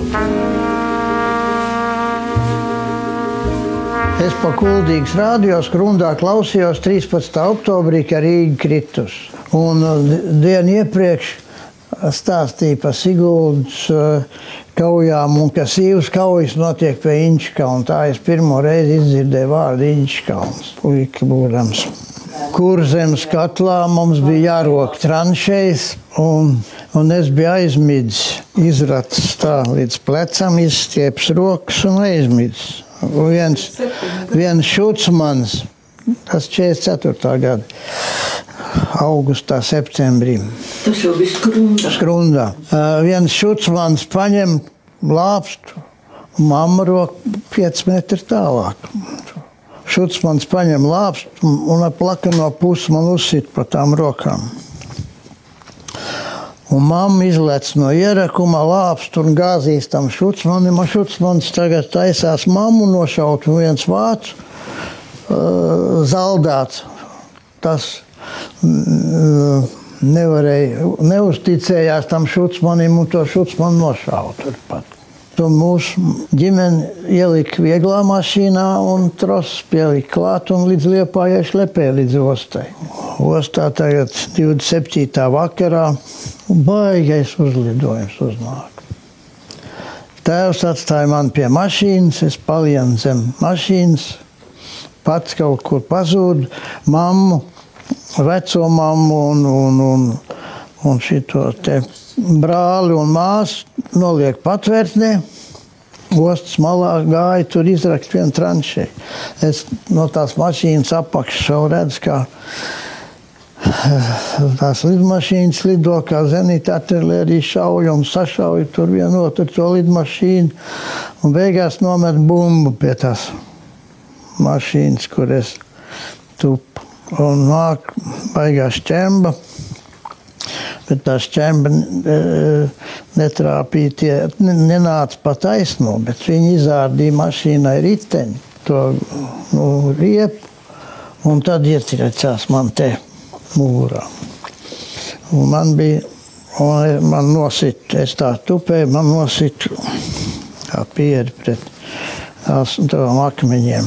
Es pa Kuldīgas rādio Skrundā klausījos 13. oktobrī, ka Rīga kritus. Un dienu iepriekš stāstīja par Siguldas kaujām un ka Sīvas kaujas notiek pie Inčkalna. Tā es pirmo reizi izdzirdēju vārdu Inčkalns, puika būdams. Kurzemes katlā mums bija jārok tranšejas un es biju aizmidzis, izracis tā līdz plecam, izstieps rokas un aizmidzis. Viens šucmans, tas 44. gada, augustā, septembrī. Tas jau bija Skrundā. Viens šucmans paņem lāpstu, un mamma rok 5 metri tālāk. Šucmans paņem lāpstu un ap lakano pusi man uzsit pa tām rokām. Un mamma izlec no ierakuma lāpstu un gāzīs tam šucmanim. Šucmans tagad taisās mammu nošaut un viens vācu zaldāts. Tas neuzticējās tam šucmanim un to šucmanu nošaut turpat. Un mūsu ģimene ielika vieglā mašīnā un tross pielika klāt un līdz Liepājai šlepēja līdz ostai. Ostā tagad 27. vakarā baigais uzlidojums uznāk. Tēvs atstāja mani pie mašīnas, es palienu zem mašīnas, pats kaut kur pazūdu, mammu, veco mammu un šito te brāli un māsu noliek patvērtnē. Ostas malā gāja, tur izrakt vienu tranšeju. Es no tās mašīnas apakšas jau redzu, kā tās lidmašīnas lido, kā zenīta artilērija šauja un sašauja tur vienu otru to lidmašīnu. Un beigās nomet bumbu pie tās mašīnas, kur es tupu. Un nāk baigās šķemba. Bet tā šķemba netrāpīja, nenāca pa taisno, bet viņi izārdīja mašīnai riteni, to riepu, un tad ietricās man te mūrā. Un man nosit, es tā tupēju, man nosit kā pieri pret tām akmeņiem.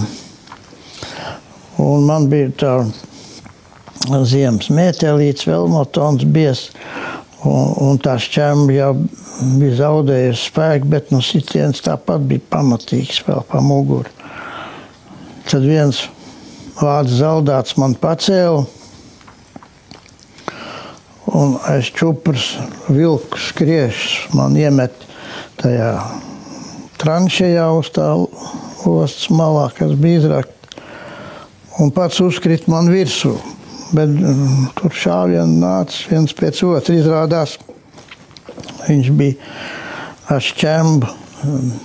Un man bija tā ziemas mētelīts, vēl motons bies, un tā šķemba jau bija zaudējusi spēku, bet no sitiens tāpat bija pamatīgs vēl pa muguru. Tad viens vārds zaldāts man pacēla, un aiz čupras vilku skriešus man iemet tajā tranšejā uz tā ostas malā, kas bija izrakt, un pats uzkrit man virsū. Bet tur šāvieni nāca viens pēc otra. Izrādās, viņš bija ar šķembu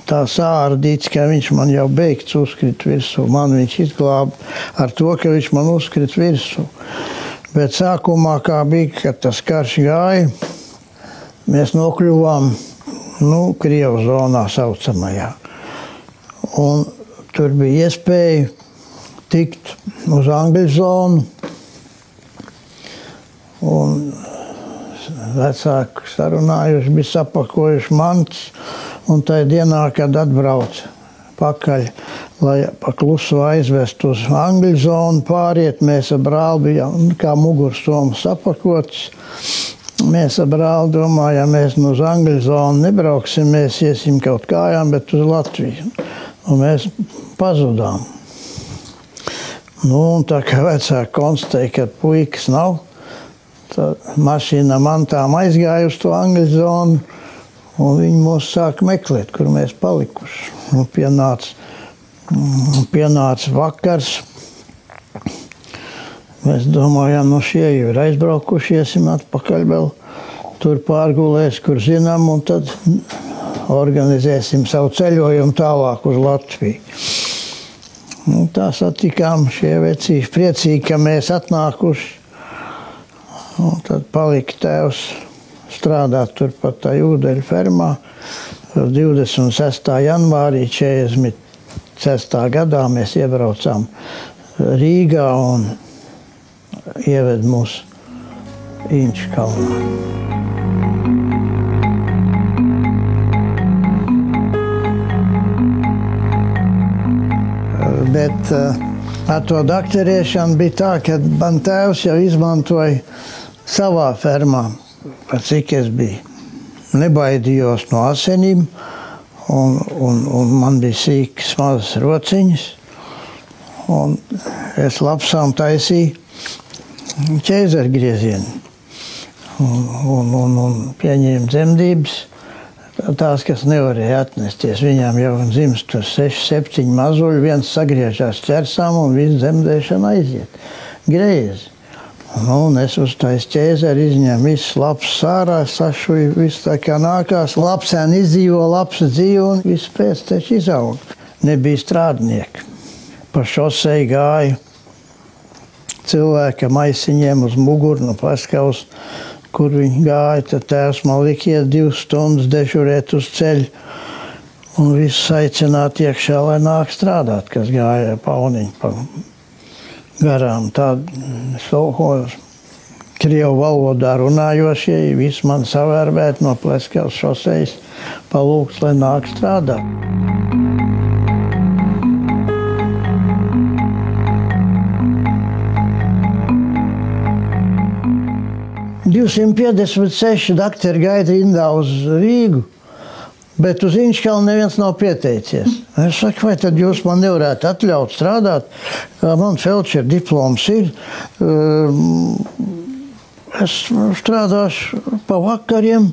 tā sārdīts, ka viņš man jau beigts uzkrit virsū. Man viņš izglāba ar to, ka viņš man uzkrit virsū. Bet sākumā, kā bija, kad tas karš gāja, mēs nokļuvām, Krievu zonā saucamajā. Un tur bija iespēja tikt uz Angļu zonu. Un vecāki sarunājuši, bija sapakojuši mantas, un tajā dienā, kad atbrauc pakaļ, lai pa klusu aizvest uz Angļu zonu pāriet, mēs ar brāli bijām kā mugursomas sapakots. Mēs ar brāli domājām, mēs uz Angļu zonu nebrauksim, mēs iesim kaut kājām, bet uz Latviju. Un mēs pazudām. Un tā kā vecāki konstatēja, ka puikas nav, tad mašīna mantām aizgāja uz to Angļu zonu, un viņi mūs sāka meklēt, kur mēs palikuši. Un pienāca vakars. Mēs domājām, šie jau ir aizbraukuši, iesim atpakaļ vēl tur pārgulēs, kur zinām, un tad organizēsim savu ceļojumu tālāk uz Latviju. Tā satikām šie vecīši priecīgi, ka mēs atnākuši. Un tad palika tēvs strādāt turpat tā Jūdeļu fermā. 26. janvārī 46. gadā mēs iebraucām Rīgā un ieved mūs Inčkalnā. Bet ar to dakterēšanu bija tā, ka man tēvs jau izmantoja savā fermā, par cik es biju. Nebaidījos no asinīm, un man bija sīkas mazas rociņas. Un es lapsām taisīju ķēzergriezienu un pieņēmu dzemdības. Tās, kas nevarēja atnesties, viņām jau dzimst tur 6, 7 mazuļi, viens sagriežās ķersām un viss dzemdēšana aiziet. Greizi. Un es uztaisu ķēzeri, izņēmu visus lapus ārā, sašuju, viss tā kā nākās. Lapsēni izdzīvo, lapsa dzīvo un viss pēc taču izauga. Nebija strādnieki. Pa šoseju gāju cilvēka maisiņiem uz muguru, no Paskaus, kur viņi gāja, tad tēvs man lika iet 2 stundas dežurēt uz ceļu un visus aicināt iekšā, lai nāk strādāt, kas gāja pauniņu pa garām. Tādi krievu valodā runājošie, visi man savērbēt no Pleskavas šosejas palūgts, lai nāk strādāt. 256 dakteri gaida rindā uz Rīgu, bet uz Inčkalnu neviens nav pieteicies. Es saku, vai tad jūs man nevarētu atļaut strādāt? Man felčera diploms ir. Es strādāšu pa vakariem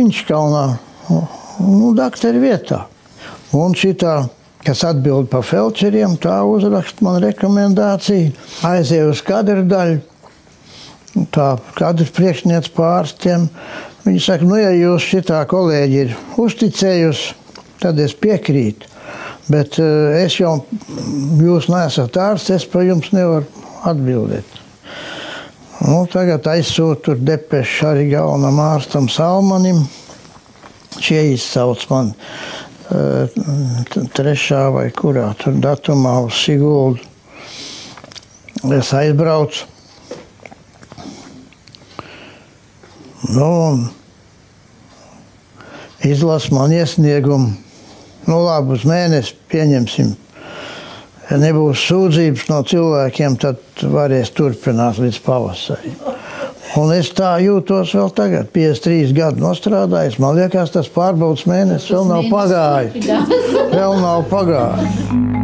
Inčkalnā, dakteri vietā. Un šitā, kas atbild pa felčeriem, tā uzraksta man rekomendāciju. Aizēju uz kadra daļu. Tā kadra priekšniece pārstiem. Viņi saka, nu, ja jūs šitā kolēģi ir uzticējusi, tad es piekrītu. Bet es jau, jūs neesat ārsts, es par jums nevaru atbildēt. Nu, tagad aizsūtu tur depešu arī galvenam ārstam Salmanim. Šie izsauc man 3. vai kurā tur datumā uz Siguldu. Es aizbraucu. Nu, izlasu man iesniegumu. Nu, labi, uz mēnesi pieņemsim. Ja nebūs sūdzības no cilvēkiem, tad varēs turpināt līdz pavasarim. Un es tā jūtos vēl tagad, 53 gadu nostrādājis. Man liekas, tas pārbaudas mēnesis vēl nav pagājis. Vēl nav pagājis.